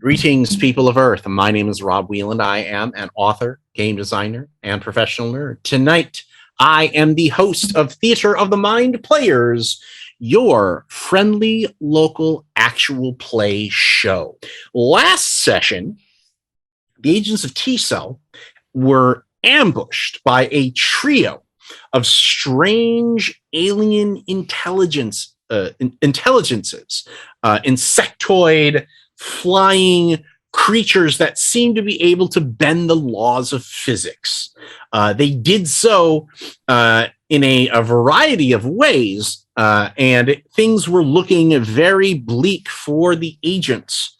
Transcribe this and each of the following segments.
Greetings, people of Earth. My name is Rob Wieland. I am an author, game designer, and professional nerd. Tonight, I am the host of Theater of the Mind Players, your friendly local actual play show. Last session, the agents of T-Cell were ambushed by a trio of strange alien intelligences, insectoid, flying creatures that seem to be able to bend the laws of physics. They did so in a variety of ways, and things were looking very bleak for the agents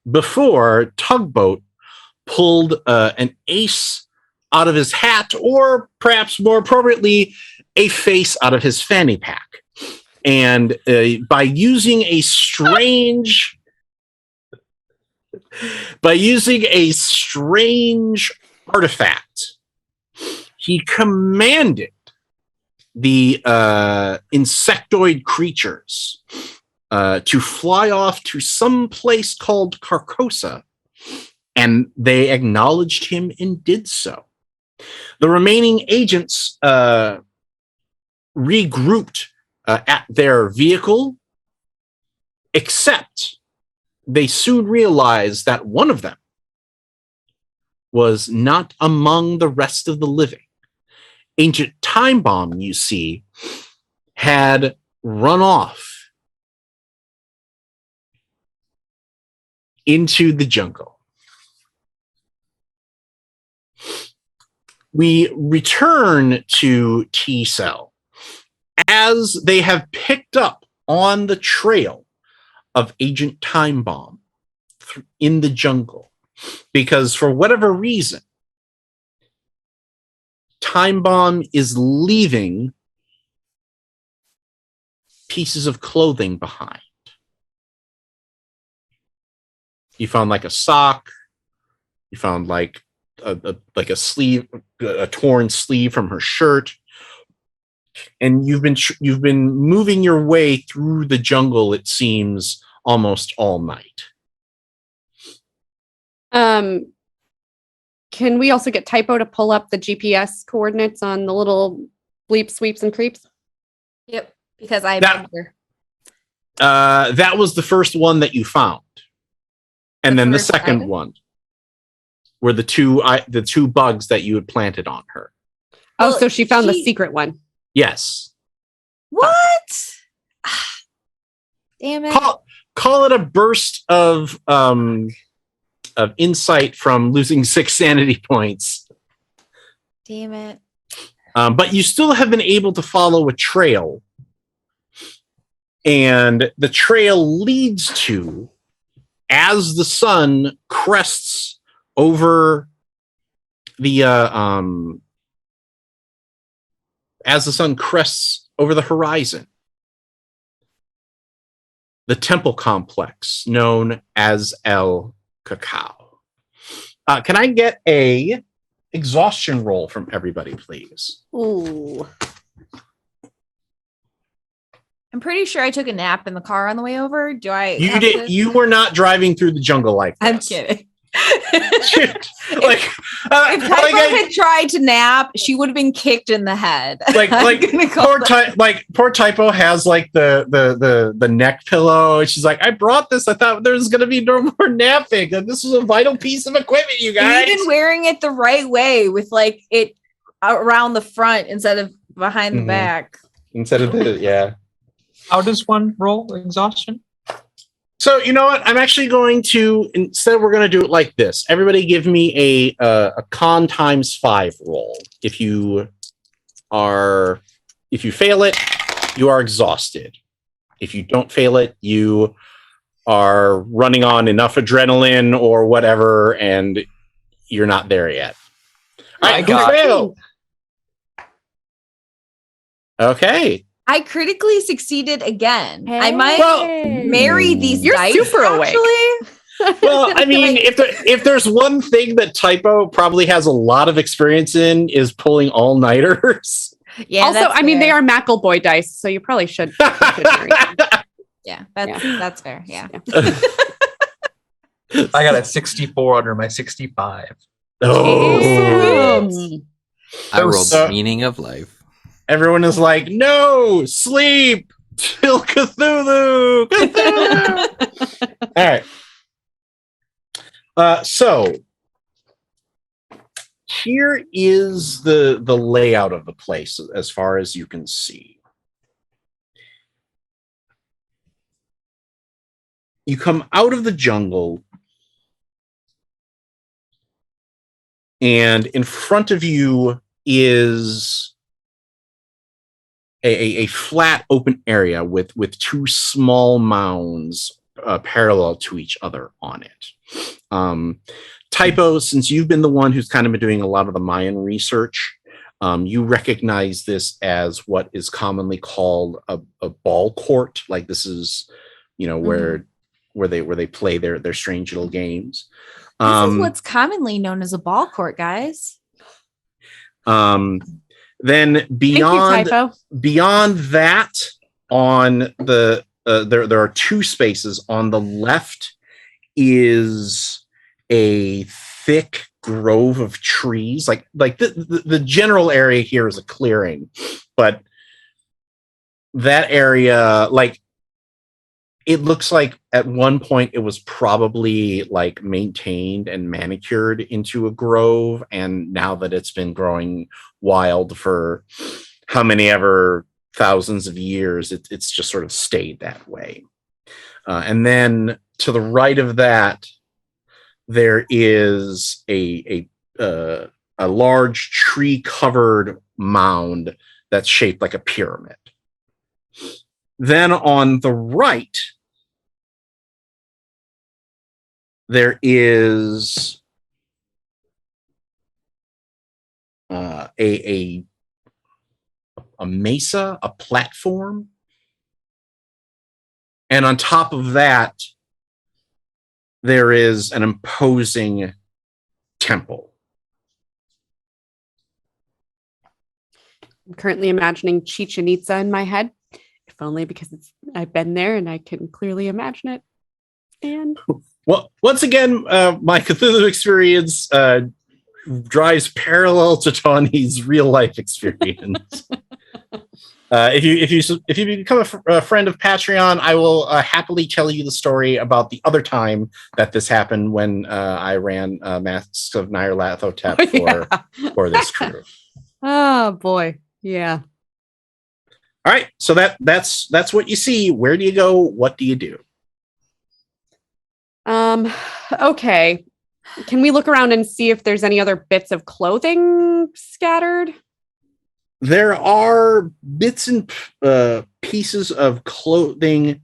before Tugboat pulled an ace out of his hat, or perhaps more appropriately, a face out of his fanny pack. And by using a strange artifact, he commanded the insectoid creatures to fly off to some place called Carcosa, and they acknowledged him and did so. The remaining agents regrouped at their vehicle, except they soon realized that one of them was not among the rest of the living. Agent Timebomb, you see, had run off into the jungle. We return to T-Cell as they have picked up on the trail of Agent Timebomb in the jungle, because for whatever reason, Timebomb is leaving pieces of clothing behind. You found like a sock. You found like a sleeve, a torn sleeve from her shirt, and you've been moving your way through the jungle. It seems almost all night. Can we also get Typo to pull up the GPS coordinates on the little bleeps, sweeps, and creeps? Yep, because I that was the first one that you found, and then the second one were the two bugs that you had planted on her. Oh, so she found the secret one. Yes. What? Damn it! Call it a burst of insight from losing 6 sanity points. Damn it! But you still have been able to follow a trail, and the trail leads to, as the sun crests over the horizon, the temple complex known as El Cacao. Can I get a exhaustion roll from everybody, please? Ooh. I'm pretty sure I took a nap in the car on the way over. Do I? You did. You were not driving through the jungle like this. I'm kidding. if Typo had tried to nap, she would have been kicked in the head. Poor Typo has like the neck pillow. She's like, I brought this. I thought there was gonna be no more napping. This was a vital piece of equipment, you guys. Even wearing it the right way with like it around the front instead of behind the back. Instead of the How does one roll exhaustion? So you know what? I'm actually going to we're going to do it like this. Everybody, give me a con times 5 roll. If you fail it, you are exhausted. If you don't fail it, you are running on enough adrenaline or whatever, and you're not there yet. All right, fail. Okay. I critically succeeded again. Hey. I might marry these You're dice, super awake. Well, I mean, if there's one thing that Typo probably has a lot of experience in is pulling all-nighters. Yeah. Also, I mean, they are McElboy dice, so you probably should. Marry them. Yeah, that's fair. Yeah. I got a 64 under my 65. Oh, I rolled the meaning of life. Everyone is like, no, sleep till Cthulhu. All right. So here is the layout of the place as far as you can see. You come out of the jungle, and in front of you is a flat open area with 2 small mounds parallel to each other on it. Typo, since you've been the one who's kind of been doing a lot of the Mayan research, you recognize this as what is commonly called a ball court. Like this is, where they play their strange little games. This is what's commonly known as a ball court, guys. Then beyond that, on the there are 2 spaces. On the left is a thick grove of trees. Like the general area here is a clearing, but that area, like, it looks like at one point it was probably like maintained and manicured into a grove, and now that it's been growing wild for how many ever thousands of years, it's just sort of stayed that way. And then to the right of that, there is a large tree-covered mound that's shaped like a pyramid. Then on the right, there is a mesa, a platform, and on top of that, there is an imposing temple. I'm currently imagining Chichen Itza in my head, if only because I've been there and I can clearly imagine it. And well, once again, my Cthulhu experience drives parallel to Tawny's real life experience. If you become a friend of Patreon, I will happily tell you the story about the other time that this happened when I ran Masks of Nyarlathotep for this crew. Oh boy, yeah. All right, so that's what you see. Where do you go? What do you do? Okay. Can we look around and see if there's any other bits of clothing scattered? There are bits and pieces of clothing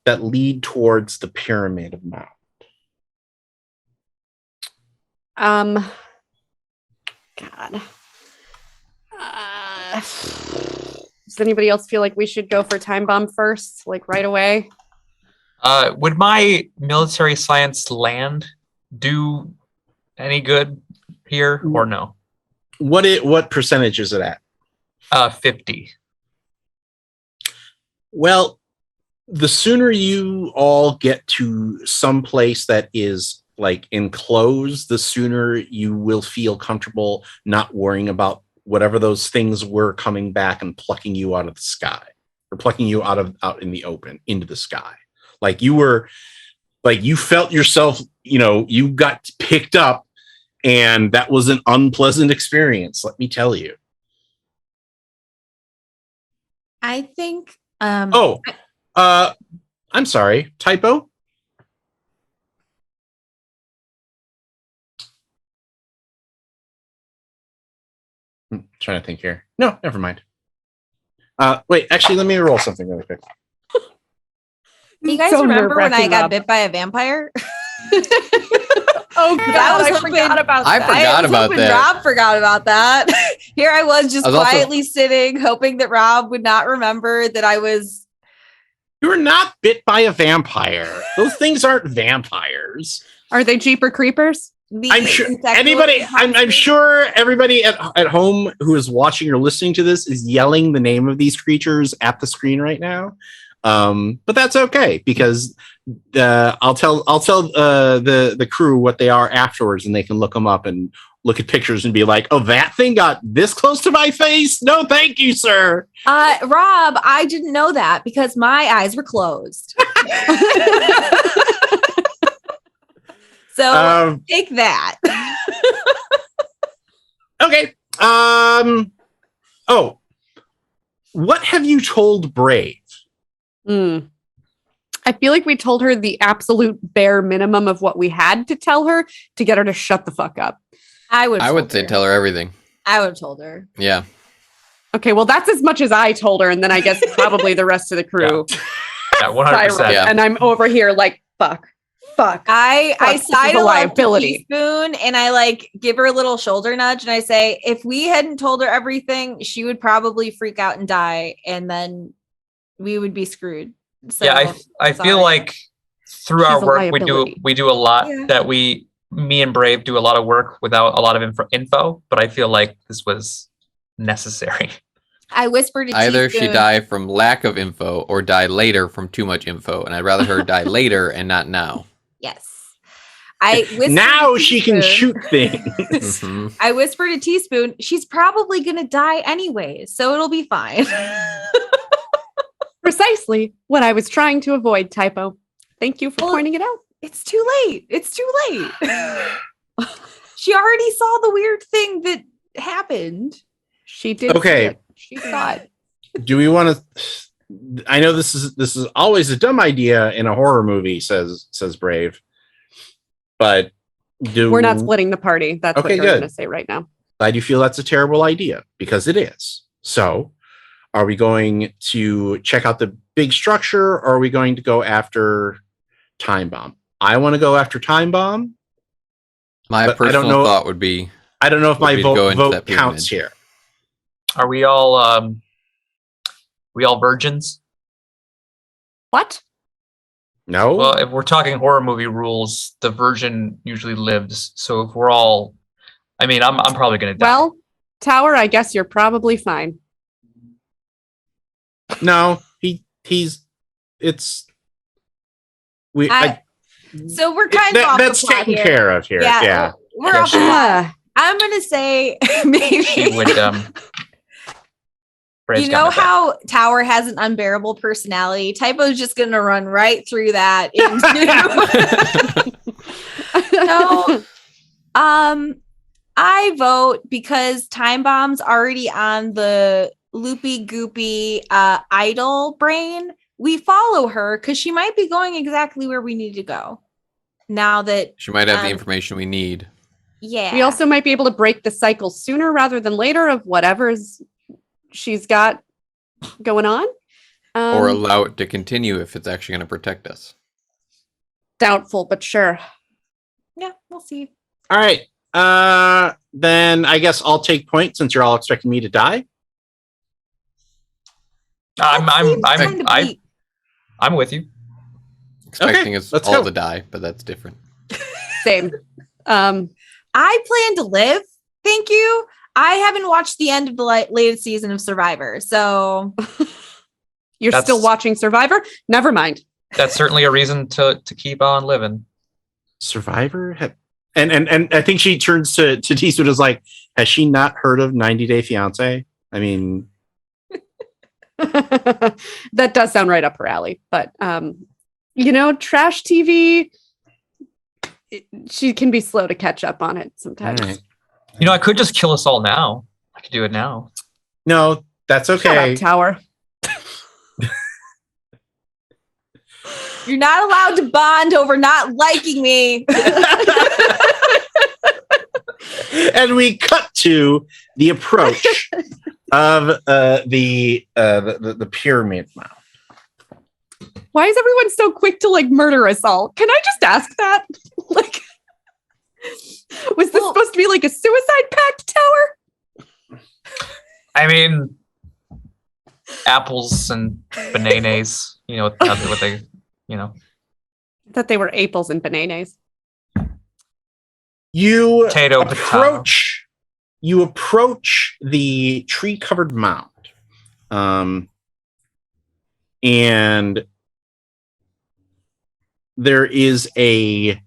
that lead towards the Pyramid of Mount. God. Does anybody else feel like we should go for time bomb first, like right away? Would my military science land do any good here or no? What percentage is it at? 50. Well, the sooner you all get to some place that is like enclosed, the sooner you will feel comfortable not worrying about whatever those things were coming back and plucking you out of the sky, or plucking you out in the open into the sky. Like you felt yourself, you got picked up, and that was an unpleasant experience, let me tell you. I think. I'm sorry. Typo. Trying to think here. No, never mind. Wait, actually, let me roll something really quick. Do you guys remember when I got bit by a vampire? Oh God, I forgot about that. I forgot about that. Rob forgot about that. Here I was just quietly sitting, hoping that Rob would not remember that I was. You were not bit by a vampire. Those things aren't vampires. Are they Jeeper Creepers? I'm sure I'm sure everybody at home who is watching or listening to this is yelling the name of these creatures at the screen right now. But that's okay, because I'll tell the crew what they are afterwards, and they can look them up and look at pictures and be like, "Oh, that thing got this close to my face? No, thank you, sir." Rob, I didn't know that because my eyes were closed. So take that. Okay. What have you told Brave? I feel like we told her the absolute bare minimum of what we had to tell her to get her to shut the fuck up. I would say tell her everything. I would have told her. Yeah. Okay, well, that's as much as I told her, and then I guess probably the rest of the crew. Yeah, 100%. Yeah. And I'm over here like, fuck. I sidle up to Teaspoon and I give her a little shoulder nudge, and I say, if we hadn't told her everything, she would probably freak out and die, and then we would be screwed. So, yeah, I feel like through our work we do a lot that me and Brave do a lot of work without a lot of info, but I feel like this was necessary. I whispered to either Teaspoon, she die from lack of info or die later from too much info, and I'd rather her die later and not now. Yes. Now she can shoot things. Mm-hmm. I whispered to Teaspoon, she's probably going to die anyway, so it'll be fine. Precisely what I was trying to avoid, Typo. Thank you for pointing it out. It's too late. She already saw the weird thing that happened. She did. Okay. She saw it. Do we want to? I know this is always a dumb idea in a horror movie, says Brave. But we're not splitting the party. That's what you're going to say right now. Glad you feel that's a terrible idea, because it is. So, are we going to check out the big structure, or are we going to go after Time Bomb? I want to go after Time Bomb. My personal thought would be I don't know if my We'd go into vote that counts pyramid. here. Are we all virgins? What? No. Well, if we're talking horror movie rules, the virgin usually lives. So if we're all, I mean, I'm probably gonna die. Well, Tower, I guess you're probably fine. No, he's it's we So we're kind of off that's the plot taken here. care of here. Yeah. We're off the plot. I'm gonna say maybe She would. Brave's you got know my back. how Tower has an unbearable personality? Typo's just gonna run right through that into So I vote because Time Bomb's already on the loopy goopy idle brain. We follow her because she might be going exactly where we need to go. Now that She might have the information we need. yeah. We also might be able to break the cycle sooner rather than later of whatever's she's got going on. Or allow it to continue if it's actually going to protect us. Doubtful, but sure. Yeah, we'll see. All right. Then I guess I'll take point since you're all expecting me to die. I'm with you. Expecting us let's all go. to die, but that's different. Same. I plan to live. Thank you. I haven't watched the end of the latest season of Survivor, so You're still watching Survivor? Never mind. That's certainly a reason to keep on living. Survivor? And I think she turns to Eastwood and is like, has she not heard of 90 Day Fiance? I mean, that does sound right up her alley. But, trash TV, she can be slow to catch up on it sometimes. right. I could just kill us all now. I could do it now. No, that's okay. Shut up, Tower. you're not allowed to bond over not liking me. And we cut to the approach of the pyramid mound. Why is everyone so quick to murder us all? Can I just ask that? Was this supposed to be like a suicide pact, Tower? I mean, apples and bananas. What they. I thought they were apples and bananas. You Potato, approach the tree-covered mound, and there is a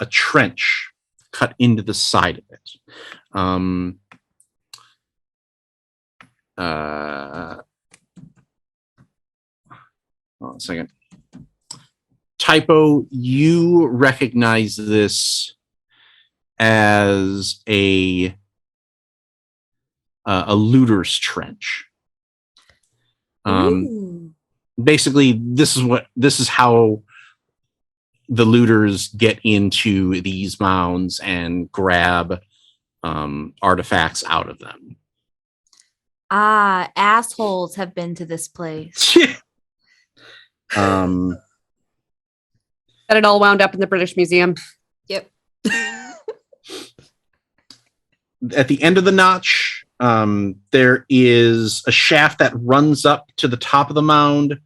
trench cut into the side of it. Hold on a second. Typo, you recognize this as a looter's trench. Basically, this is how the looters get into these mounds and grab artifacts out of them. Assholes have been to this place. That it all wound up in the British Museum. Yep. At the end of the notch, there is a shaft that runs up to the top of the mound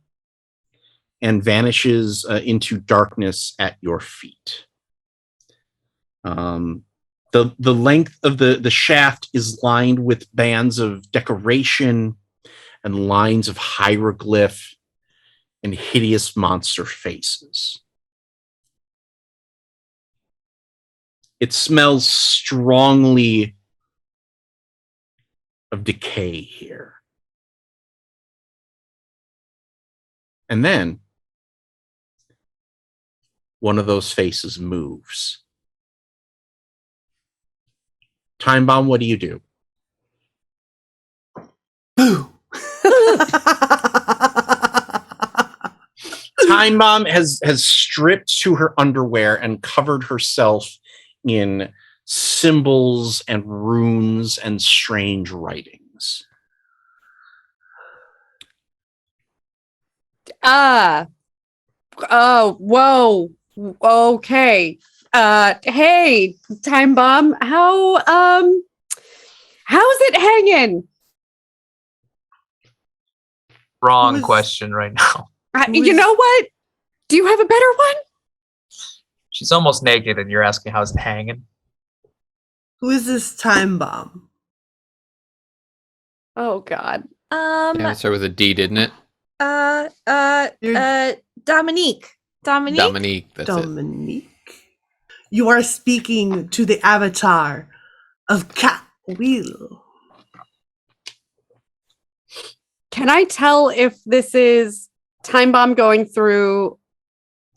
and vanishes into darkness at your feet. The length of the shaft is lined with bands of decoration and lines of hieroglyph and hideous monster faces. It smells strongly of decay here. And then one of those faces moves. Time Bomb, what do you do? Time Bomb has stripped to her underwear and covered herself in symbols and runes and strange writings. Oh, whoa. Okay. Hey, Time Bomb, how's it hanging? Wrong question right now. You know what? Do you have a better one? She's almost naked, and you're asking how's it hanging. Who is this Time Bomb? Oh God. Yeah, it started with a D, didn't it? Dominique. Dominique. That's it. Dominique. You are speaking to the avatar of Cat Wheel. Can I tell if this is Time Bomb going through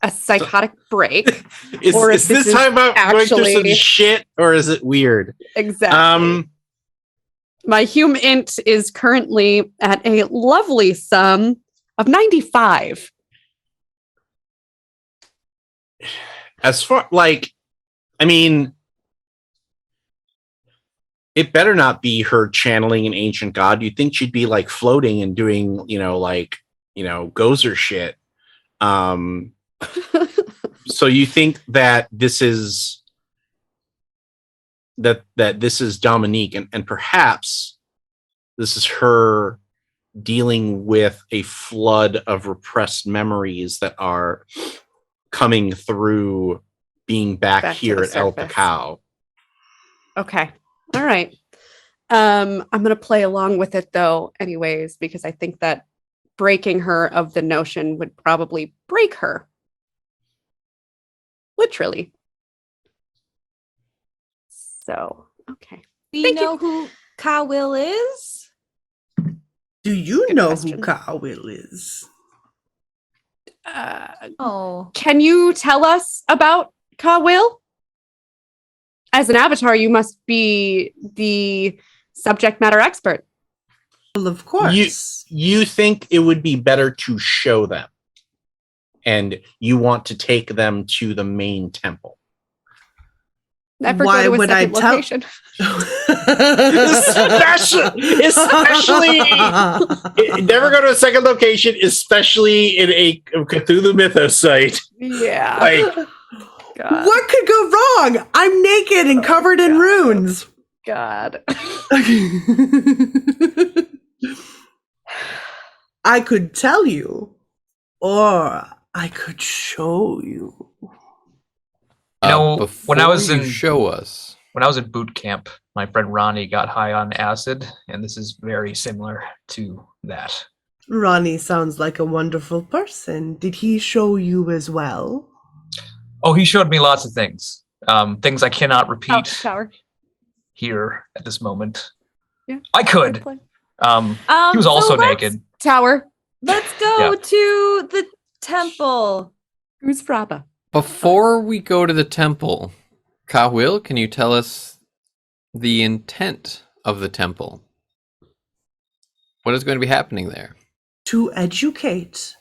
a psychotic break? Or Is this Time Bomb going through some shit, or is it weird? Exactly. My Hume int is currently at a lovely sum of 95. As far I mean, it better not be her channeling an ancient god. You'd think she'd be like floating and doing, Gozer shit. So you think that this is that this is Dominique, and perhaps this is her dealing with a flood of repressed memories that are coming through being back here at El Picao. Okay. All right. I'm going to play along with it though, anyways, because I think that breaking her of the notion would probably break her. Literally. So, okay. Do you know who Ka Will is? Do you Good know question. who Ka Will is? Can you tell us about Ka Will? As an avatar, you must be the subject matter expert. Well, of course. You think it would be better to show them, and you want to take them to the main temple. Never Why go to a would second I tell- location. especially never go to a second location, especially in a Cthulhu Mythos site. Yeah. God. What could go wrong? I'm naked and covered in runes. God. I could tell you, or I could show you. When I was show us. When I was in boot camp, my friend Ronnie got high on acid, and this is very similar to that. Ronnie sounds like a wonderful person. Did he show you as well? Oh, he showed me lots of things. Things I cannot repeat Tower. here at this moment. Yeah. I could. He was also naked. Tower. Let's go to the temple. Who's Fraba? Before we go to the temple, Ka Will, can you tell us the intent of the temple? What is going to be happening there? To educate.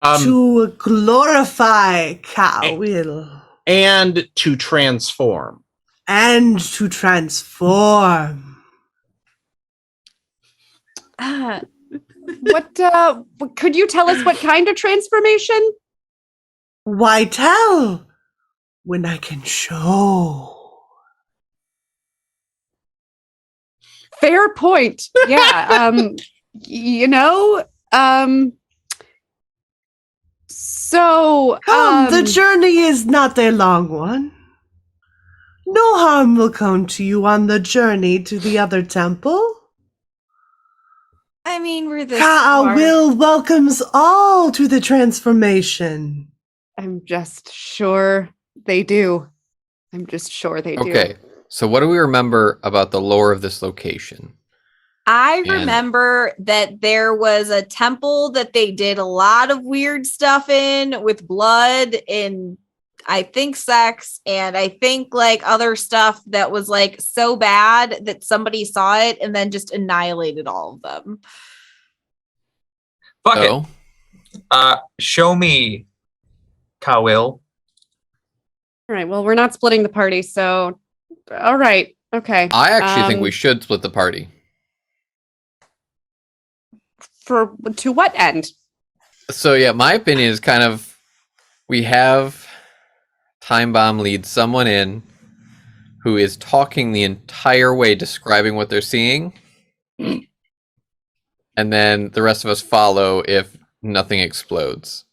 To glorify Ka Will. And to transform. And to transform. What could you tell us what kind of transformation? Why tell when I can show? Fair point. Yeah. So the journey is not a long one. No harm will come to you on the journey to the other temple. I mean, we're this Ka Will welcomes all to the transformation. I'm just sure they do. Okay, so what do we remember about the lore of this location? I remember that there was a temple that they did a lot of weird stuff in with blood and I think sex and I think like other stuff that was like so bad that somebody saw it and then just annihilated all of them. Fuck it. Show me, Ka Will. All right. Well, we're not splitting the party, so all right. Okay. I actually think we should split the party. To what end? So yeah, my opinion is kind of we have Timebomb lead someone in who is talking the entire way, describing what they're seeing, and then the rest of us follow if nothing explodes.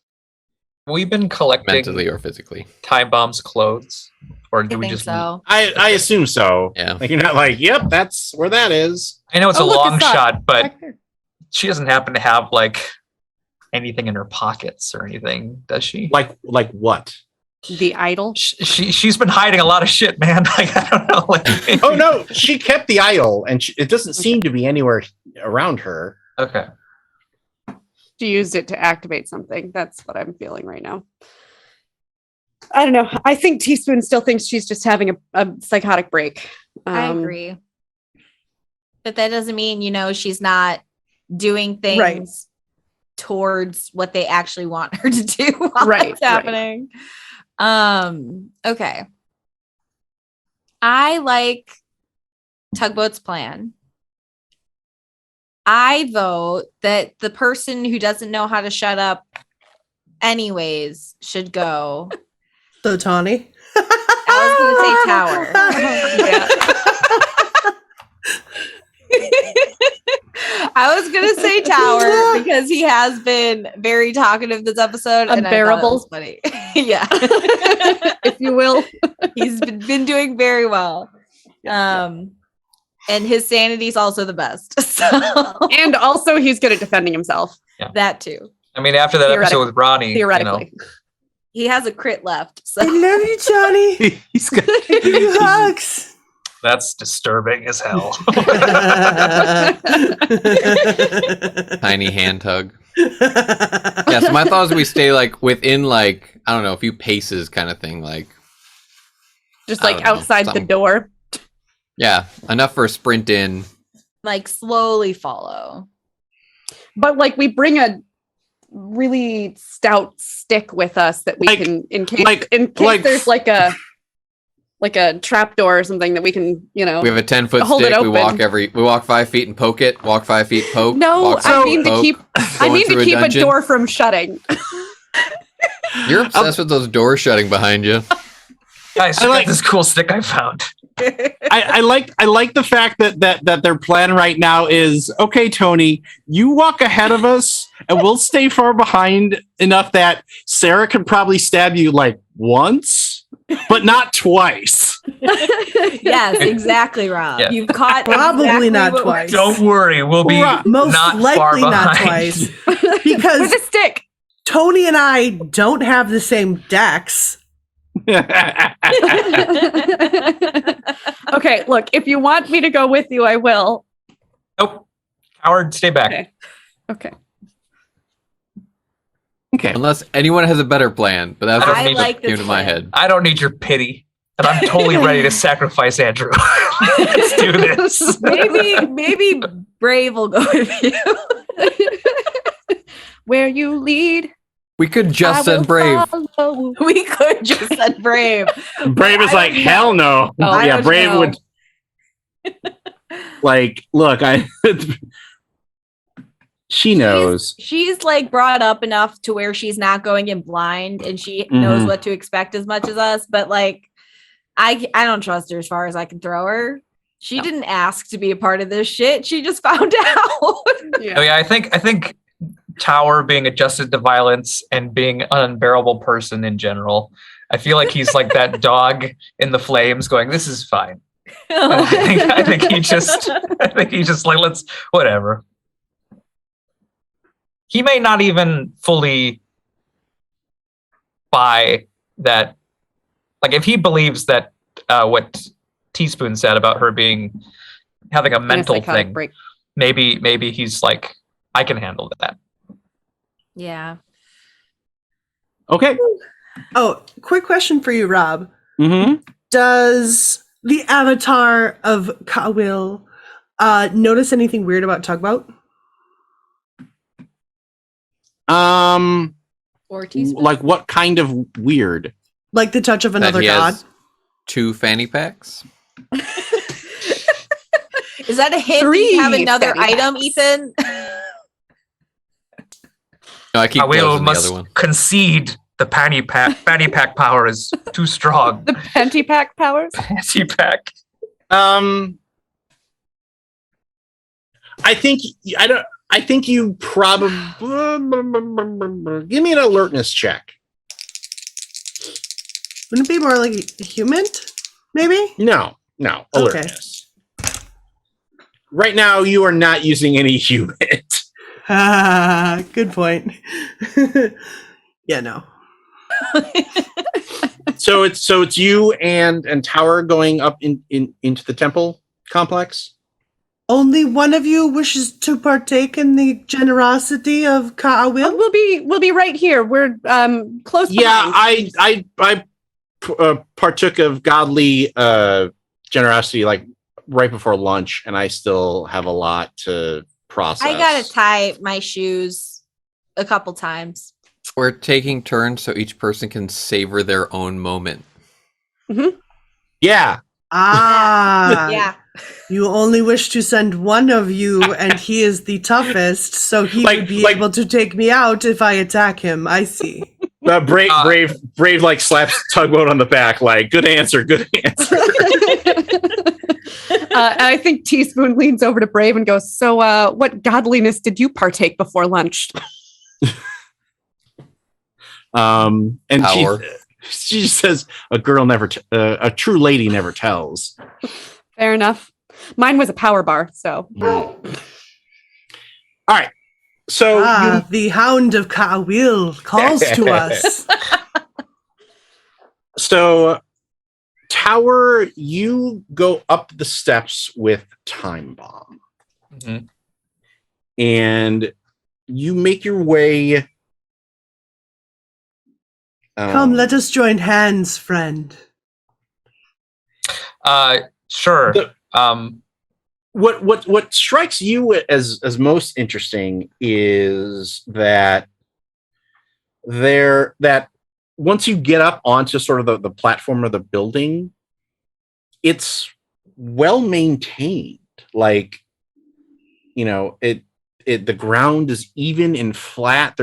We've been collecting mentally or physically Timebomb's clothes, or do I we think just? so. I assume so. Yeah. Like you're not like, yep, that's where that is. I know it's Oh, a look, long it's up. shot, but Back there. she doesn't happen to have like anything in her pockets or anything, does she? Like what? The idol. She's been hiding a lot of shit, man. Like I don't know. Like Oh no, she kept the idol, and it doesn't seem to be anywhere around her. Okay. She used it to activate something. That's what I'm feeling right now. I don't know. I think Teaspoon still thinks she's just having a psychotic break. I agree. But that doesn't mean, she's not doing things towards what they actually want her to do while it's happening. Okay. I like Tugboat's plan. I vote that the person who doesn't know how to shut up anyways should go. So Tawny. I was going to say Tower. I was going to say Tower because he has been very talkative this episode. Unbearable. And I thought it was funny. Yeah. If you will. He's been doing very well. And his sanity is also the best. So. And also he's good at defending himself. Yeah. That too. I mean, after that episode with Ronnie, theoretically. He has a crit left. So. I love you, Johnny. He's got Give you hugs. That's disturbing as hell. tiny hand hug. Yeah, so my thought is we stay like within like I don't know a few paces kind of thing, like just like outside the door. Yeah, enough for a sprint in. Like slowly follow. But like we bring a really stout stick with us that we can in case there's like a trap door or something that we can, We have a 10-foot hold stick. it We walk 5 feet and poke it. Walk 5 feet, poke. No, I mean to keep a door from shutting. You're obsessed with those doors shutting behind you. Guys, I like this cool stick I found. I like the fact that their plan right now is, okay, Tony, you walk ahead of us and we'll stay far behind enough that Sarah can probably stab you like once, but not twice. Yes, exactly, Rob. Yeah. You've caught probably not twice. Don't worry, we'll be most not likely far not behind. twice because with a stick. Tony and I don't have the same decks. Okay, look, if you want me to go with you, I will. Nope. Howard, stay back. Okay. Unless anyone has a better plan, but that's what like came this to my plan. head. I don't need your pity, and I'm totally ready to sacrifice Andrew. Let's do this. Maybe Brave will go with you. Where you lead, We could just send Brave. follow. We could just send Brave. Brave is like, hell no. I Yeah, don't Brave know. would like, look, she knows. She's like brought up enough to where she's not going in blind and she knows what to expect as much as us. But like, I don't trust her as far as I can throw her. She didn't ask to be a part of this shit. She just found out. Oh yeah, I think Tower being adjusted to violence and being an unbearable person in general. I feel like he's like that dog in the flames going, this is fine. I think he just like, let's whatever. He may not even fully buy that. Like if he believes that what Teaspoon said about her having a mental thing, break. maybe he's like, I can handle that. Yeah. Okay. Oh, quick question for you, Rob. Mm-hmm. Does the avatar of Kawil notice anything weird about Tugboat? Or Teaspoon. Like what kind of weird? Like the touch of That another he god? has 2 fanny packs. Is that a hint? 3 You have another fanny item, packs. Ethan? No, I keep Will closing the must other one. concede the fanny pack power is too strong. The panty pack powers. Fanny pack. I think you probably give me an alertness check. Wouldn't it be more like human? Maybe? No, Okay. alertness. Right now, you are not using any human. Good point. Yeah, no. So it's you and Tower going up into the temple complex. Only one of you wishes to partake in the generosity of Ka'awil? We'll be right here. We're close. Yeah, behind. I partook of godly generosity like right before lunch, and I still have a lot to process. I gotta tie my shoes a couple times. We're taking turns so each person can savor their own moment. Yeah. Yeah. You only wish to send one of you, and he is the toughest, so he would be able to take me out if I attack him. I see. Brave, like slaps Tugboat on the back, like good answer. And I think Teaspoon leans over to Brave and goes, "So, what godliness did you partake before lunch?" And Power. she says, "A girl never, a true lady never tells." Fair enough. Mine was a power bar, so. All right. So the Hound of Ka'awil calls to us. So, Tower, you go up the steps with Timebomb, and you make your way. Come, let us join hands, friend. Sure. What strikes you as most interesting is that once you get up onto sort of the platform of the building, it's well maintained. Like, you know, the ground is even and flat.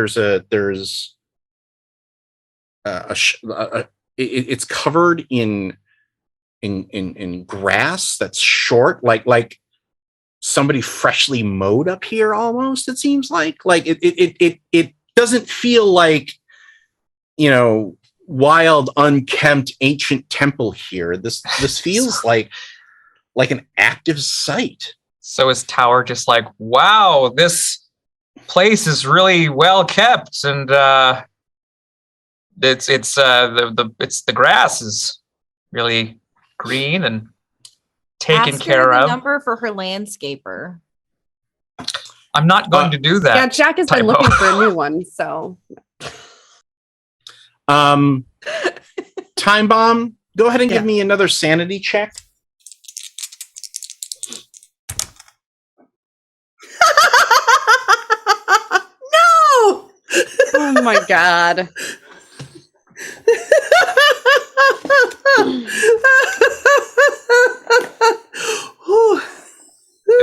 It's covered in grass that's short, like somebody freshly mowed up here. Almost, it seems like it doesn't feel like, you know, wild, unkempt ancient temple here. This feels like an active site. So is Tower just like, wow, this place is really well kept, and the grass is really green and taken Ask care her the of. number for her landscaper. I'm not going to do that. Yeah, Jack has been looking for a new one, so. Timebomb, go ahead and give me another sanity check. No! Oh my god.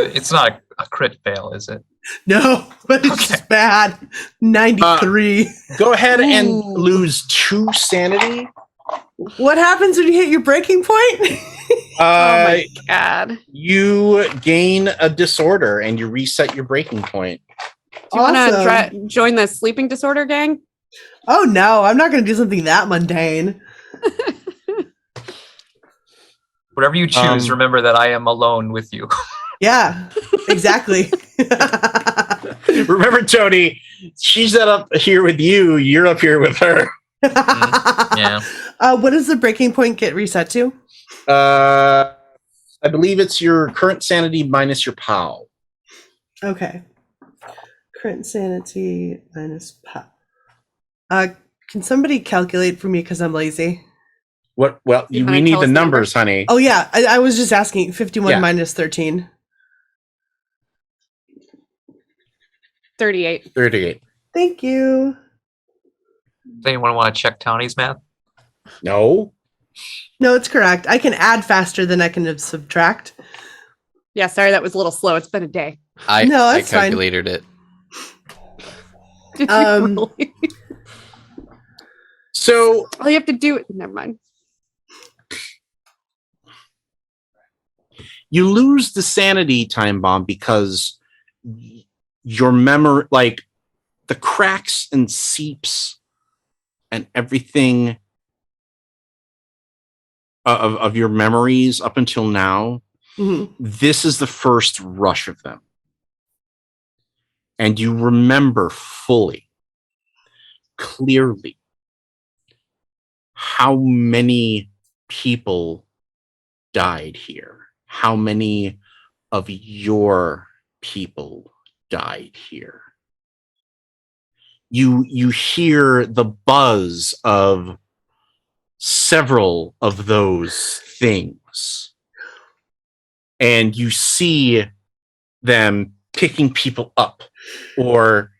It's not a crit fail, is it? No, but it's just bad. 93. Go ahead and lose 2 sanity. What happens when you hit your breaking point? Oh my god. You gain a disorder and you reset your breaking point. Do you want to join the sleeping disorder gang? Oh no, I'm not going to do something that mundane. Whatever you choose, remember that I am alone with you. Yeah, exactly. Remember, Tony, she's up here with you. You're up here with her. Yeah. What does the breaking point get reset to? I believe it's your current sanity minus your POW. Okay. Current sanity minus POW. Can somebody calculate for me because I'm lazy? What? Well, we need the numbers, honey. Oh yeah, I was just asking. 51 minus 13. 38. 38. Thank you. Does anyone want to check Tony's math? No. No, it's correct. I can add faster than I can subtract. Yeah, sorry, that was a little slow. It's been a day. I No, that's calculated it. Did Um, you really? So All you have to do. Never mind. you lose the sanity time bomb because your memory, like the cracks and seeps and everything of your memories up until now, mhm. this is the first rush of them. And you remember fully, clearly, how many people died here, how many of your people died here. You hear the buzz of several of those things, and you see them picking people up or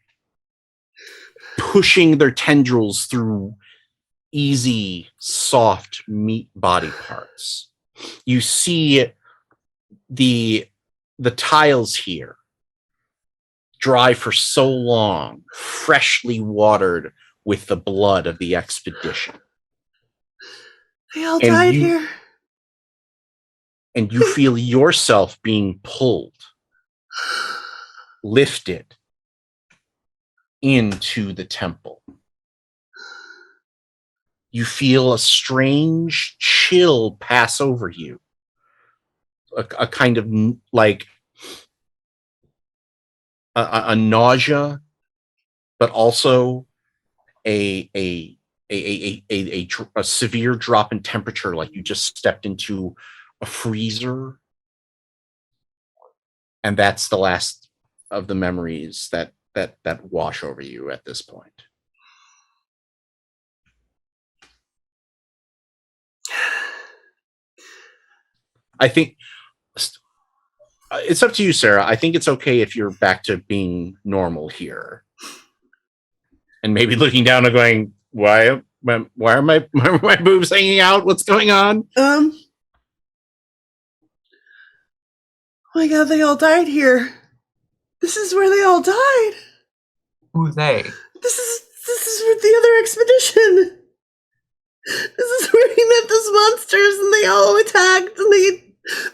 pushing their tendrils through easy, soft meat body parts. You see the tiles here dry for so long, freshly watered with the blood of the expedition. They all And died you- here. And you feel yourself being pulled, lifted into the temple. You feel a strange chill pass over you. A kind of like a nausea, but also a severe drop in temperature, like you just stepped into a freezer. And that's the last of the memories that wash over you at this point. I think it's up to you, Sarah. I think it's okay if you're back to being normal here, and maybe looking down and going, why are my boobs hanging out? What's going on? Oh my god, they all died here. This is where they all died. Who they? This is with the other expedition. This is where he met those monsters and they all attacked and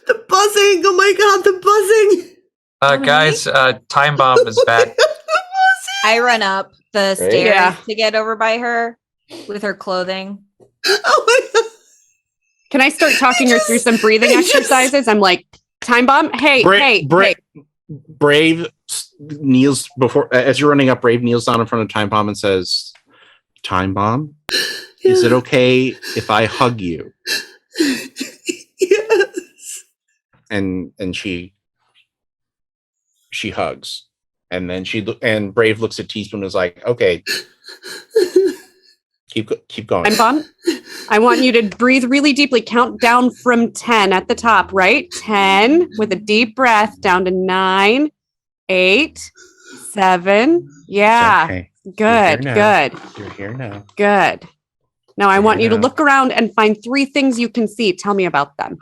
the buzzing. Oh my god, the buzzing. Guys, Time Bomb is back. I run up the stairs Yeah. to get over by her with her clothing. Oh my god. Can I start talking her through some breathing exercises? I'm like, Time Bomb, hey. Brave kneels before, as you're running up. Brave kneels down in front of Time Bomb and says, "Time Bomb, is it okay if I hug you?" Yes. And she hugs, and then Brave looks at Teaspoon and is like, "Okay, keep going." Time Bomb, I want you to breathe really deeply. Count down from 10 at the top, right? 10 with a deep breath down to 9, 8, 7. Yeah. Okay. Good. Good. You're here now. Good. Now I want you to Yeah. look around and find 3 things you can see. Tell me about them.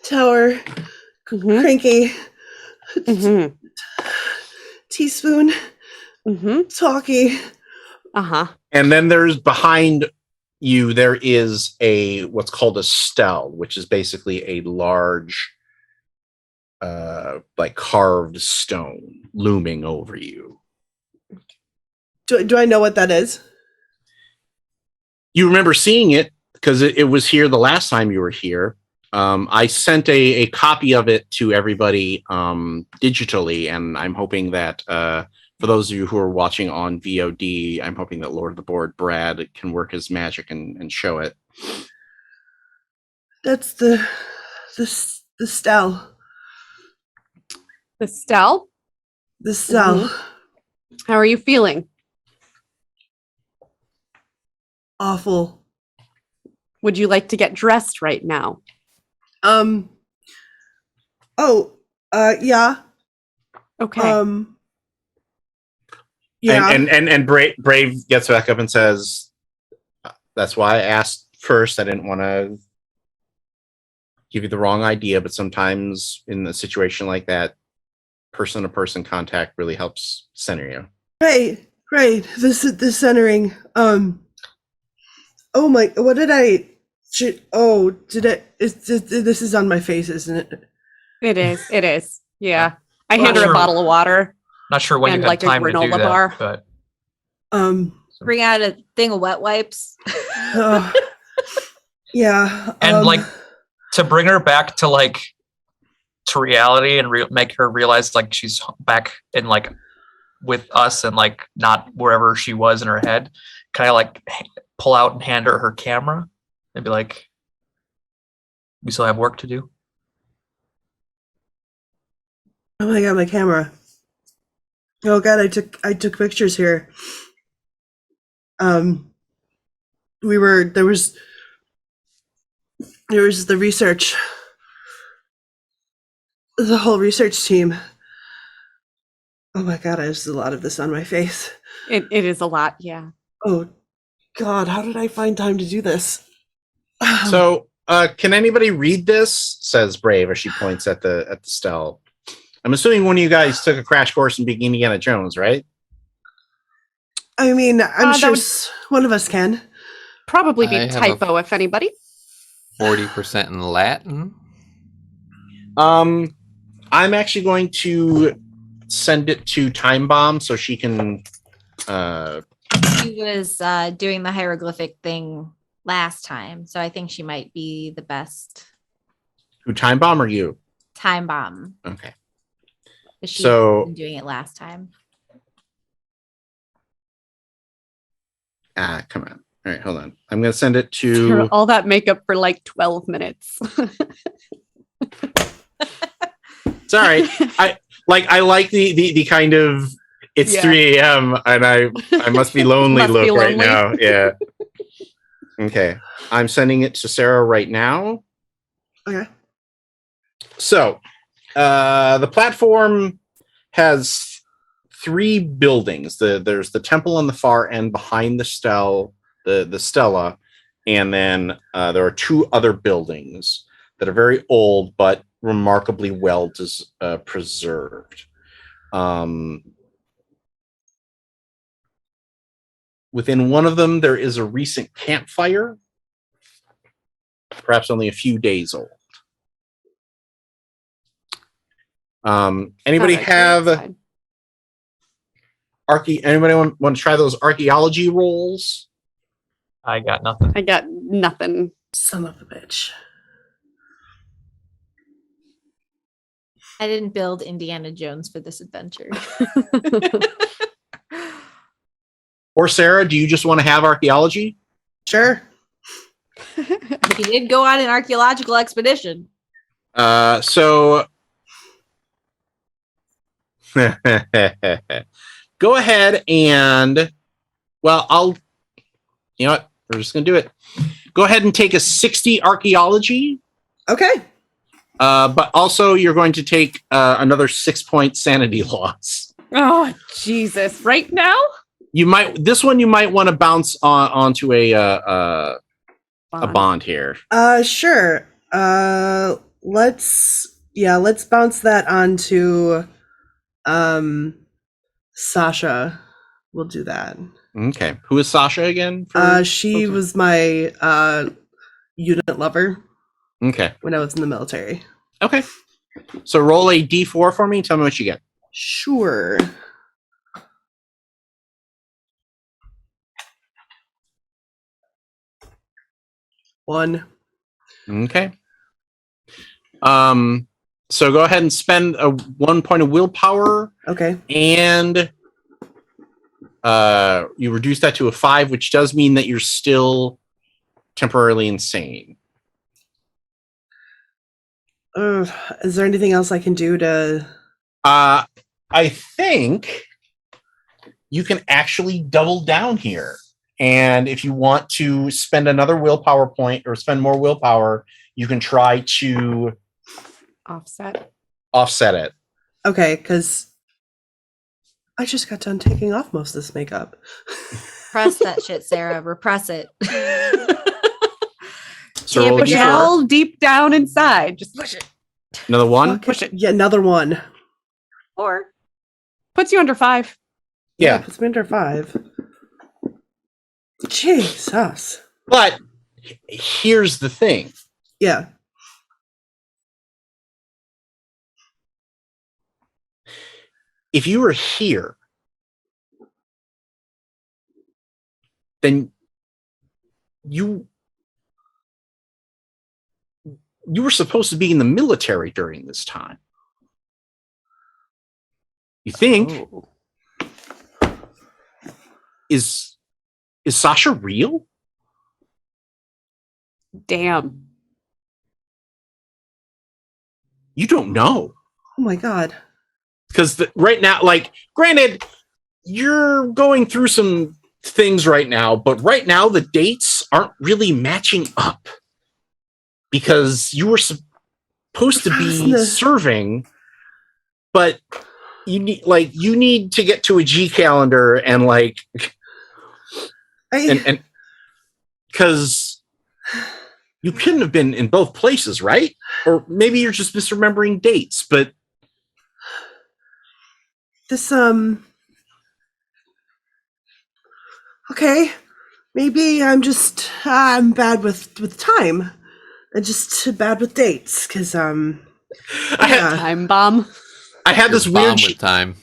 Tower, Mhm. Cranky, Mhm. Teaspoon, Mhm. Talkie. Uh-huh. And then there's behind you, there is what's called a stele, which is basically a large, like carved stone looming over you. Do I know what that is? You remember seeing it because it was here the last time you were here. I sent a copy of it to everybody digitally, and I'm hoping that for those of you who are watching on VOD, I'm hoping that Lord of the Board Brad can work his magic and show it. That's the stele. The stele. The stele. How are you feeling? Awful. Would you like to get dressed right now? Yeah. Okay. Yeah. And Brave gets back up and says, "That's why I asked first. I didn't want to give you the wrong idea, but sometimes in a situation like that, person-to-person contact really helps center you. Right. This centering. Oh my! What did I? Did it? This is on my face, isn't it? It is. Yeah. I Well, hand her sure. a bottle of water. Not sure when And you had like a time to do granola that, bar. but Bring out a thing of wet wipes. Yeah. and like to bring her back to like to reality and make her realize like she's back in like with us and like not wherever she was in her head. Can I like pull out and hand her camera and be like, we still have work to do? Oh my god, my camera. Oh god, I took pictures here. There was the research. The whole research team. Oh my god, there's a lot of this on my face. It is a lot, yeah. Oh god, how did I find time to do this? So, can anybody read this? Says Brave as she points at the stele. I'm assuming one of you guys took a crash course in being Indiana Jones, right? I mean, I'm sure would- one of us can. Probably be I have a- typo if anybody. 40% in Latin. I'm actually going to send it to Timebomb so she can. She was doing the hieroglyphic thing last time, so I think she might be the best. Who, Timebomb or you? Time bomb. Okay. She So- was doing it last time. Come on. All right, hold on. I'm going to send it to. All that makeup for like 12 minutes. It's all right. I like the kind of it's Yeah. 3 a.m. and I must be lonely Must look be right lonely. now. Yeah. Okay. I'm sending it to Sarah right now. Okay. So, the platform has 3 buildings. There's the temple on the far end behind the the stela, and then there are 2 other buildings that are very old but remarkably well preserved. Within one of them, there is a recent campfire, perhaps only a few days old. Anybody Alright, have that's fine. anybody want to try those archaeology rolls? I got nothing. I got nothing. Son of a bitch. I didn't build Indiana Jones for this adventure. Or Sarah, do you just want to have archaeology? Sure. He did go on an archaeological expedition. So go ahead and, well, you know what? We're just going to do it. Go ahead and take a 60 archaeology. Okay. But also you're going to take another 6-point sanity loss. Oh, Jesus. Right now? You might want to bounce onto a bond here. Sure. Let's bounce that onto Sasha. We'll do that. Okay. Who is Sasha again? She was my unit lover Okay. when I was in the military. Okay. So roll a d4 for me and tell me what you get. Sure. One. Okay. So go ahead and spend 1 point of willpower, Okay. and you reduce that to a 5, which does mean that you're still temporarily insane. Is there anything else I can do to? I think you can actually double down here. And if you want to spend another willpower point or spend more willpower, you can try to offset it. Okay, because I just got done taking off most of this makeup. Press that shit, Sarah. Repress it. So Yeah, roll a but Push it d4. all deep down inside. Just push it. Another 1. Push it. Yeah, another one. 4. Puts you under 5. Yeah. Puts me under 5. Jesus. But here's the thing. Yeah. If you were here, then you were supposed to be in the military during this time. You think? Oh. Is Sasha real? Damn. You don't know. Oh my God. Because right now, like, granted, you're going through some things right now, but right now the dates aren't really matching up because you were supposed to be serving, but you need to get to a G calendar and and because you couldn't have been in both places, right? Or maybe you're just misremembering dates, but this okay, maybe I'm bad with time. I'm just bad with dates because Time bomb. I had this weird Bomb with time.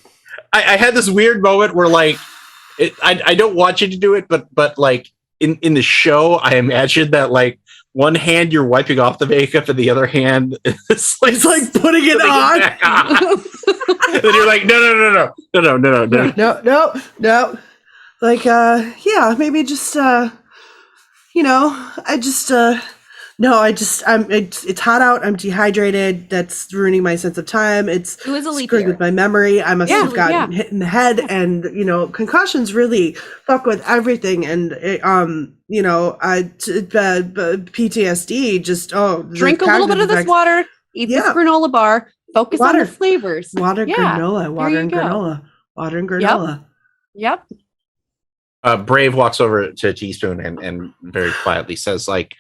I had this weird moment where I don't want you to do it, but like in the show, I imagine that like one hand you're wiping off the makeup and the other hand is it's like putting it on. And then you're like, no. Like yeah, maybe just it's hot out. I'm dehydrated. That's ruining my sense of time. It's It was a leap screwing year. with my memory. I must have gotten Yeah. hit in the head, and concussions really fuck with everything. And PTSD. Just Drink a little bit of this water. Eat this granola bar. Focus on the flavors. Water granola. Water and go. granola. Water and granola. Yep. Brave walks over to Teaspoon and very quietly says, like,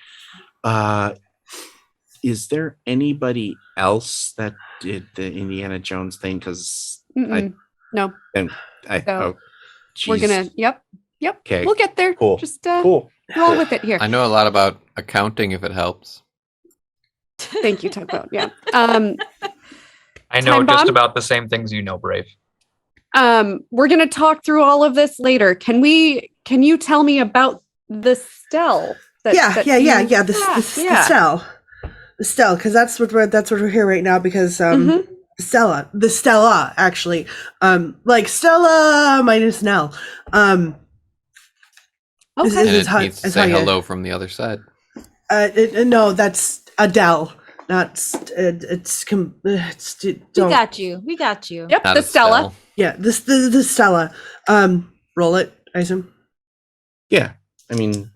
is there anybody else that did the Indiana Jones thing? Because no. So, We're gonna. Yep. Okay. We'll get there. Cool. Just Cool. roll with it here. I know a lot about accounting if it helps. Thank you, Tugboat. Yeah. I know Time just bomb? about the same things you know, Brave. We're gonna talk through all of this later. Can you tell me about the Stell? The Stell, because that's what we're here right now. Because the Stella, actually, like Stella minus Nell. Okay. And it needs to say hello from the other side. No, that's Adele. Not We got you. Yep. Not The a Stella. Stell. Yeah, the Stella. Roll it, I assume. Yeah. I mean,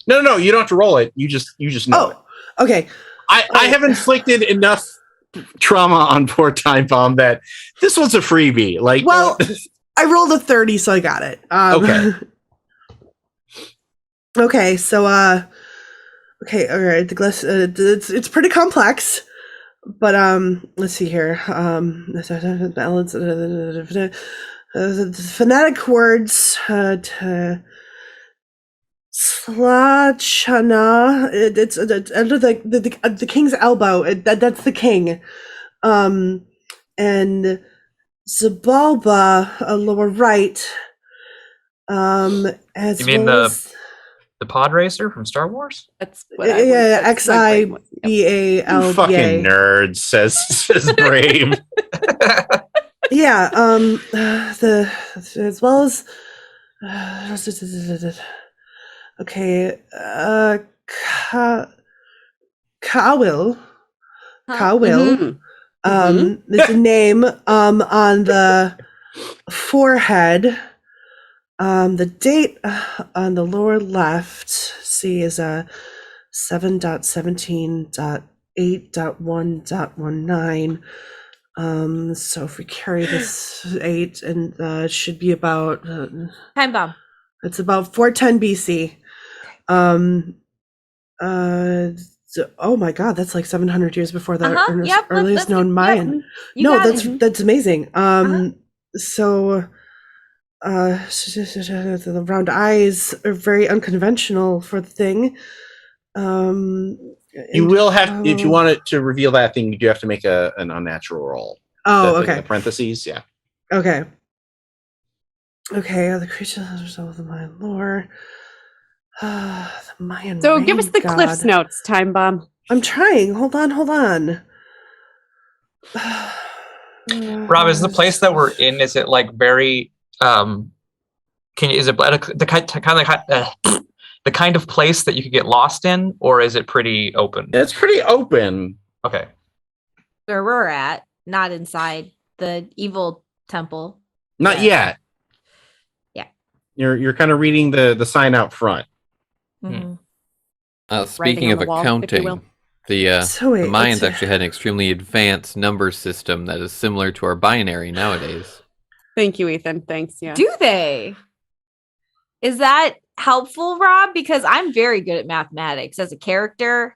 no, you don't have to roll it. You just know it. Okay. I have inflicted enough trauma on poor Time Bomb that this one's a freebie. Like, Well, I rolled a 30, so I got it. Okay. Okay, so okay, all right. The glass, it's pretty complex, but let's see here. Balance, phonetic words. Slachana. It's under the king's elbow. That's the king. And Zabalba, lower right. As You mean well as, the pod racer from Star Wars? That's what I X I B A L you B fucking A. nerd, says Brave. Yeah. The as well as. Okay. Kawil. Mhm. There's a name on the forehead. The date on the lower left, see, is 7.17.8.1.19. So if we carry this 8, and it should be about Time bomb. it's about 410 BC. So, oh my god, that's like 700 years before the Yep, earliest known Mayan. You No, got that's it. that's amazing. So the round eyes are very unconventional for the thing. You will have, if you want it to reveal that thing, you do have to make an unnatural roll. Oh, The okay. parentheses, yeah. Okay. Okay, the creatures of the Mayan lore. The Mayan So rain give us the god. Cliff's Notes, Time Bomb. I'm trying. Hold on. Rob, is the place that we're in, is it like very is it the kind of place that you could get lost in, or is it pretty open? It's pretty open. Okay. Where we're at, not inside the evil temple. Not yet. Yeah. You're kind of reading the sign out front. Mm-hmm. Speaking on of the wall, if you accounting, will. the So wait, Mayans actually had an extremely advanced number system that is similar to our binary nowadays. Thank you, Ethan. Thanks. Yeah. Do they? Is that helpful, Rob? Because I'm very good at mathematics as a character.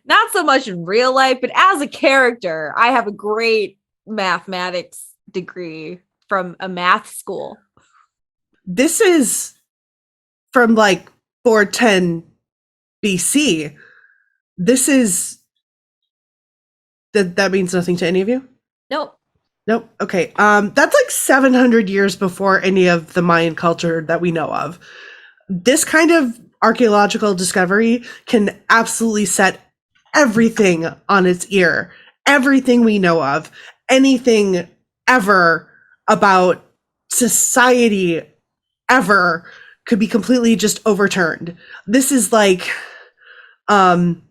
Not so much in real life, but as a character, I have a great mathematics degree from a math school. This is from like 410 BC. This is that means nothing to any of you? Nope. Nope. Okay. That's like 700 years before any of the Mayan culture that we know of. This kind of archaeological discovery can absolutely set everything on its ear. Everything we know of, anything ever about society ever could be completely just overturned. This is like the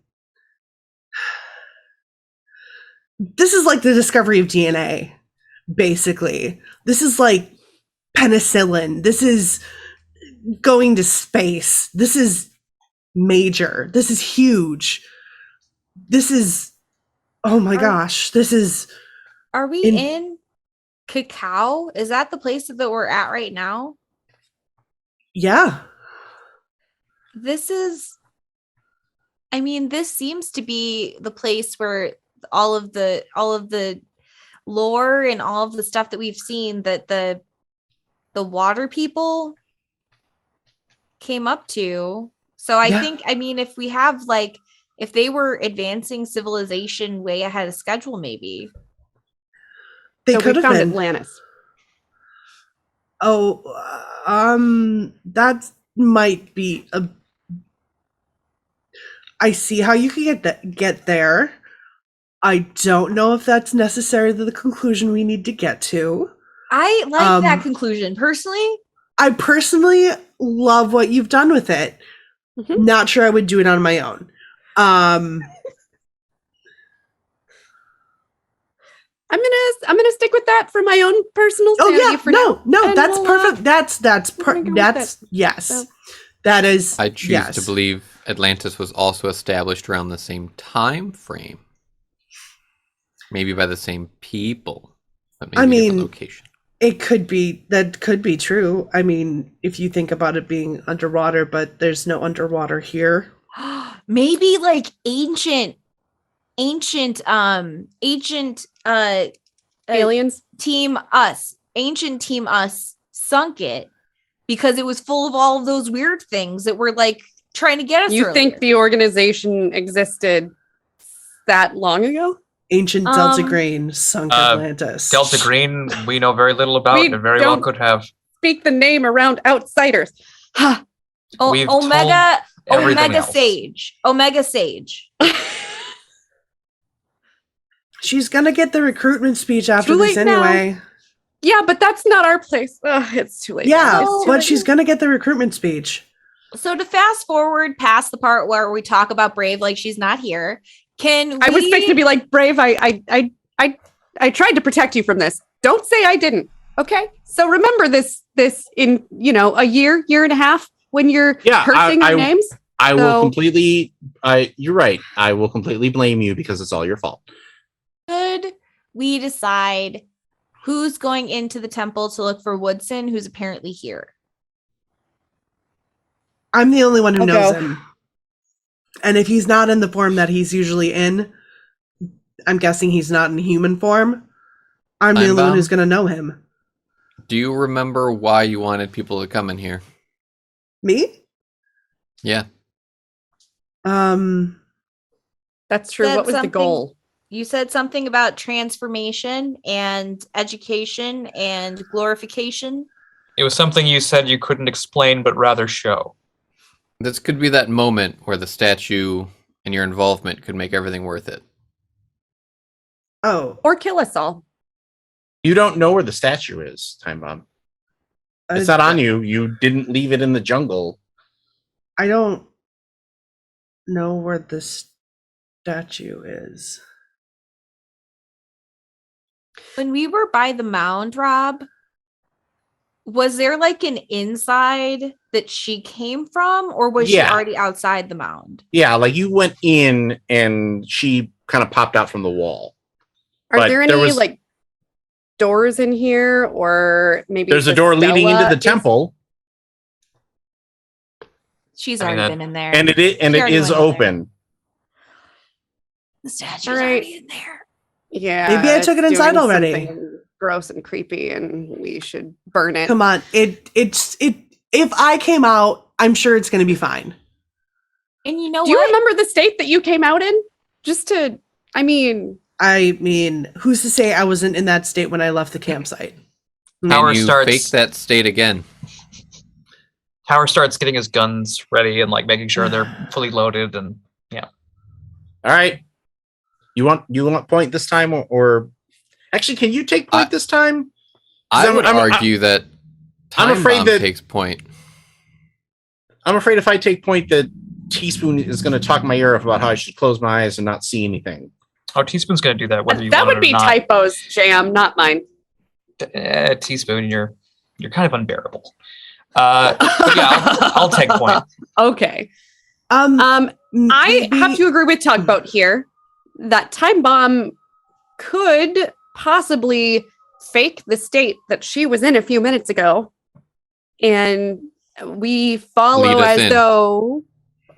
discovery of DNA, basically. This is like penicillin. This is going to space. This is major. This is huge. This is, oh my gosh, this is. Are we in Cacao? Is that the place that we're at right now? Yeah. This seems to be the place where all of the lore and all of the stuff that we've seen that the water people came up to. So I think, if we have if they were advancing civilization way ahead of schedule, maybe They could have found been. Atlantis. Oh, that might be I see how you could get there. I don't know if that's necessarily the conclusion we need to get to. I like that conclusion personally. I personally love what you've done with it. Mm-hmm. Not sure I would do it on my own. I'm gonna stick with that for my own personal sanity. Oh yeah, for now. No, that's perfect. Yes, So. That is. I choose to believe Atlantis was also established around the same time frame, maybe by the same people, but maybe different location. It could be. That could be true. I mean, if you think about it being underwater, but there's no underwater here. Maybe like ancient aliens ancient team us sunk it because it was full of all of those weird things that were like trying to get us. You earlier. think the organization existed that long ago? Ancient Delta Green sunk Atlantis. Delta Green, we know very little about, and very well could have. Speak the name around outsiders. Huh. Omega Sage. Omega Sage. She's gonna get the recruitment speech after this anyway. Now. Yeah, but that's not our place. It's too late. Yeah, but she's gonna get the recruitment speech. So to fast forward past the part where we talk about Brave like she's not here, I was fixing to be like, Brave, I tried to protect you from this. Don't say I didn't. Okay? So remember this in, a year and a half when you're cursing our names. I will completely you're right. I will completely blame you because it's all your fault. Could we decide who's going into the temple to look for Woodson, who's apparently here? I'm the only one who knows him. And if he's not in the form that he's usually in, I'm guessing he's not in human form. I'm the only one who's going to know him. Do you remember why you wanted people to come in here? Me? Yeah. That's true. Said What was the something- goal? You said something about transformation and education and glorification. It was something you said you couldn't explain, but rather show. This could be that moment where the statue and your involvement could make everything worth it. Oh. Or kill us all. You don't know where the statue is, Time Bomb. It's not on you. You didn't leave it in the jungle. I don't know where the statue is. When we were by the mound, Rob, was there like an inside that she came from, or was she Yeah. already outside the mound? Yeah, like you went in and she kind of popped out from the wall. Are But there any there was- like doors in here, or maybe There's a the door leading into Stella the is- temple, She's I mean, already that- been in there. and it She already is went in there. open. The statue's All right. already in there. Yeah, Maybe I took it it's inside doing already. something gross and creepy, and we should burn it. Come on. It's if I came out, I'm sure it's going to be fine. And you know Do you what? remember the state that you came out in? Just to, I mean, Who's to say I wasn't in that state when I left the campsite? Tower And you starts- fake that state again. Tower starts getting his guns ready and like making sure they're fully loaded, and All right. You want point this time, or actually, can you take point this time? I would I'm- argue that I'm Time afraid Bomb that- takes point. I'm afraid if I take point, that Teaspoon is going to talk my ear off about how I should close my eyes and not see anything. oh, Teaspoon's going to do that whether you that want would it be or not. typos, Jam, not mine. Teaspoon, you're kind of unbearable. But yeah, I'll take point. Okay. I Maybe- have to agree with Tugboat here that Time Bomb could possibly fake the state that she was in a few minutes ago, and we Lead follow us as in. though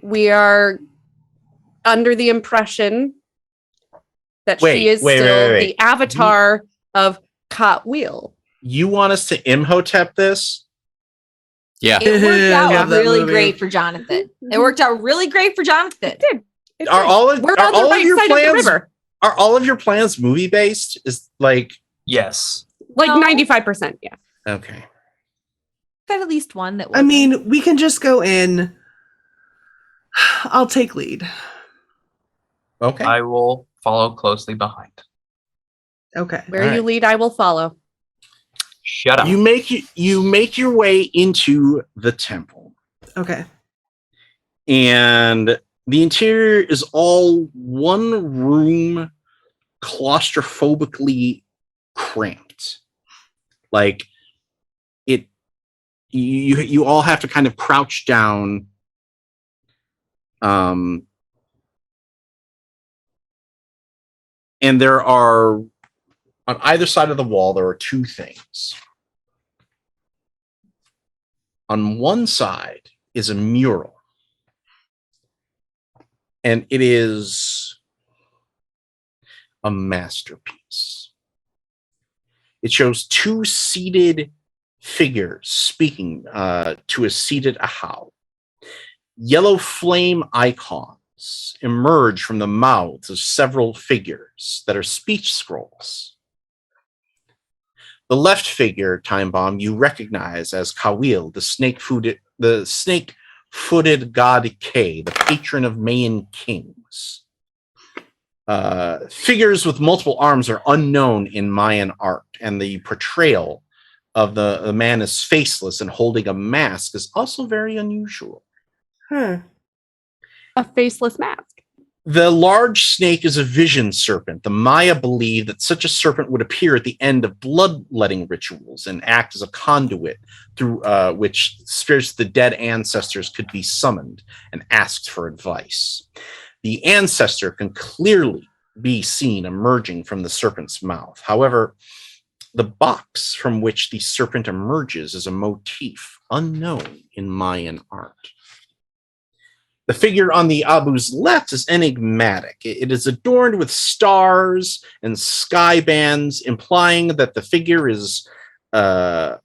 we are under the impression that Wait, she is wait, still wait. the avatar of Cotwheel. You want us to Imhotep this? Yeah. It worked I love out that really movie. great for Jonathan. It worked out really great for Jonathan. It Are did. all of We're are on the all right of your side of the plans river. are all of your plans movie based? Is like Yes. Like No. 95%, yeah. okay. Got at least one that. I mean, we can just go in. I'll take lead. Okay. I will follow closely behind. Okay. Where All you right. lead, I will follow. Shut up. You make your way into the temple, Okay. and the interior is all one room, claustrophobically cramped. Like it, you all have to kind of crouch down. And there are, on either side of the wall, there are two things. On one side is a mural, and it is a masterpiece. It shows two seated figures speaking to a seated Ahau. Yellow flame icons emerge from the mouths of several figures that are speech scrolls. The left figure, Time Bomb, you recognize as Kawil, the snake-footed god K, the patron of Mayan kings. Figures with multiple arms are unknown in Mayan art, and the portrayal of the man as faceless and holding a mask is also very unusual. Huh. A faceless mask. The large snake is a vision serpent. The Maya believed that such a serpent would appear at the end of bloodletting rituals and act as a conduit through which spirits of the dead ancestors could be summoned and asked for advice. The ancestor can clearly be seen emerging from the serpent's mouth. However, the box from which the serpent emerges is a motif unknown in Mayan art. The figure on the Abu's left is enigmatic. It is adorned with stars and sky bands, implying that the figure is from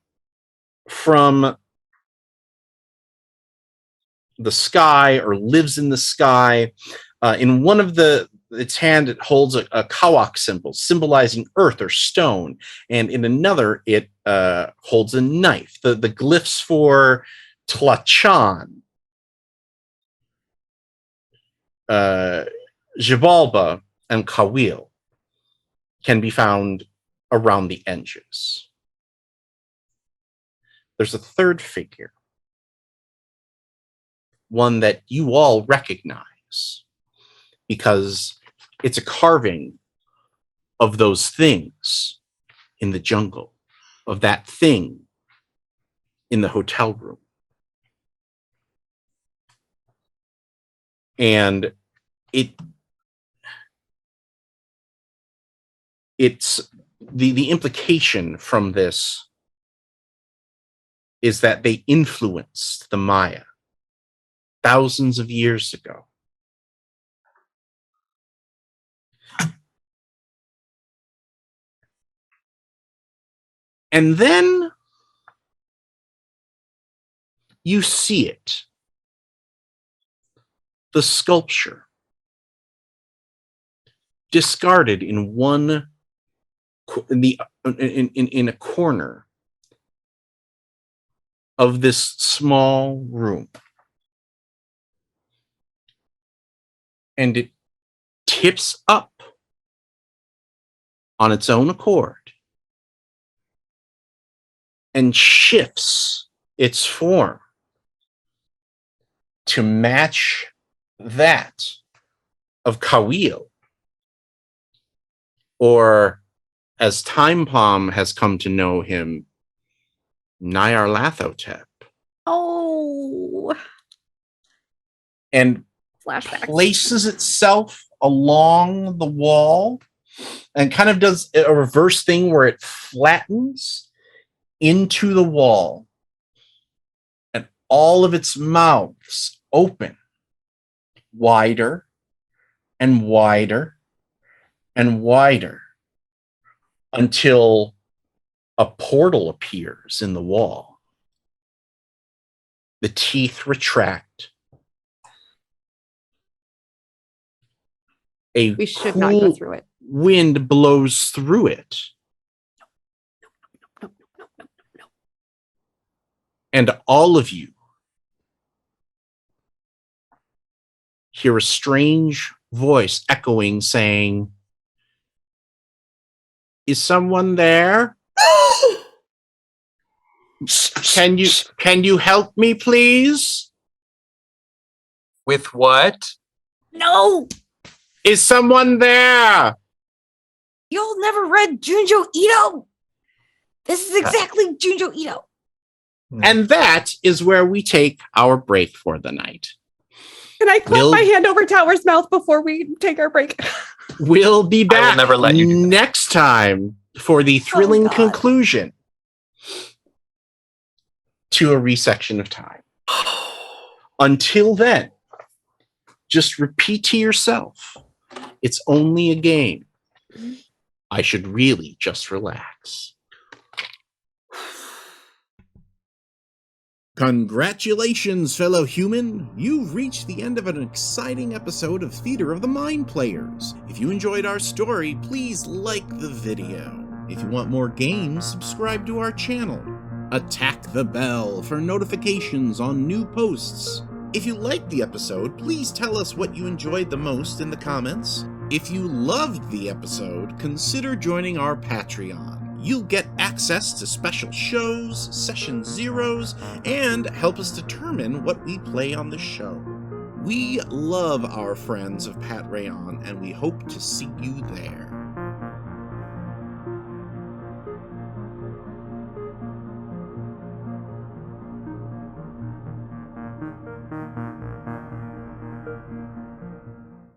the sky or lives in the sky. In one of its hand, it holds a kawak symbol, symbolizing earth or stone, and in another, it holds a knife. The glyphs for Tlachan, Xibalba, and Kawil can be found around the edges. There's a third figure, one that you all recognize because it's a carving of those things in the jungle, of that thing in the hotel room. And it's the implication from this is that they influenced the Maya thousands of years ago. And then you see it. The sculpture discarded in a corner of this small room. And it tips up on its own accord and shifts its form to match that of Kawil, or as Timebomb has come to know him, Nyarlathotep. Oh. And Flashbacks. places itself along the wall and kind of does a reverse thing where it flattens into the wall and all of its mouths open wider and wider and wider until a portal appears in the wall. The teeth retract. We should not go through it. Wind blows through it. No. And all of you hear a strange voice echoing, saying, "Is someone there? Can you help me, please? With what? No, Is someone there?" you'll never read Junjo Ito. This is exactly Junjo Ito. And that is where we take our break for the night. Can I clap my hand over Tower's mouth before we take our break? We'll be back I will never let you do that. next time for the thrilling conclusion to a resection of time. Until then, just repeat to yourself, it's only a game. I should really just relax. Congratulations, fellow human! You've reached the end of an exciting episode of Theater of the Mind Players. If you enjoyed our story, please like the video. If you want more games, subscribe to our channel. Attack the bell for notifications on new posts. If you liked the episode, please tell us what you enjoyed the most in the comments. If you loved the episode, consider joining our Patreon. You'll get access to special shows, session zeros, and help us determine what we play on the show. We love our friends of Pat Rayon, and we hope to see you there.